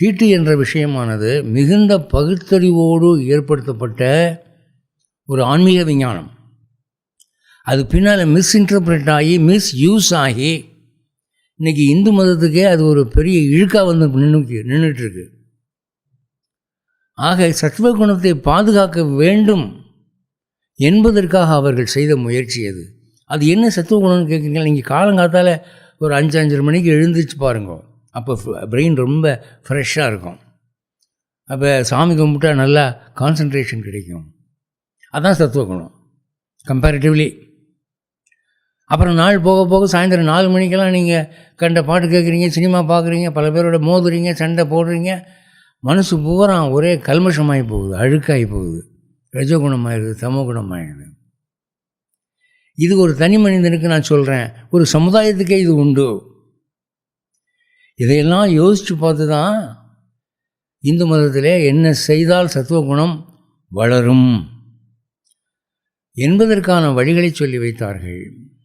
தீட்டு என்ற விஷயமானது மிகுந்த பகுத்தறிவோடு ஏற்படுத்தப்பட்ட ஒரு ஆன்மீக விஞ்ஞானம். அது பின்னால் மிஸ்இன்டர்பிரட் ஆகி மிஸ்யூஸ் ஆகி இன்றைக்கி இந்து மதத்துக்கே அது ஒரு பெரிய இழுக்காக வந்து நின்றுட்டுருக்கு. ஆக சத்துவகுணத்தை பாதுகாக்க வேண்டும் என்பதற்காக அவர்கள் செய்த முயற்சி அது. அது என்ன சத்துவகுணம்னு கேட்குறீங்களா? நீங்கள் காலங்காத்தால் ஒரு 5-5:30 மணிக்கு எழுந்திரிச்சு பாருங்க. அப்போ பிரெயின் ரொம்ப ஃப்ரெஷ்ஷாக இருக்கும். அப்போ சாமி கும்பிட்டா நல்லா கான்சன்ட்ரேஷன் கிடைக்கும். அதுதான் சத்துவகுணம் கம்பேரிட்டிவ்லி. அப்புறம் நாள் போக போக சாயந்தரம் 4 மணிக்கெல்லாம் நீங்கள் கண்ட பாட்டு கேட்குறீங்க, சினிமா பார்க்குறீங்க, பல பேரோட மோதுறீங்க, சண்டை போடுறீங்க. மனசு பூரா ஒரே கல்மஷமாகி போகுது, அழுக்காகி போகுது, ரஜகுணமாகிடுது, தமோ குணமாகிடுது. இது ஒரு தனி மனிதனுக்கு நான் சொல்கிறேன், ஒரு சமுதாயத்துக்கே இது உண்டு. இதையெல்லாம் யோசித்து பார்த்து தான் இந்து மதத்திலே என்ன செய்தால் சத்துவகுணம் வளரும் என்பதற்கான வழிகளை சொல்லி வைத்தார்கள்.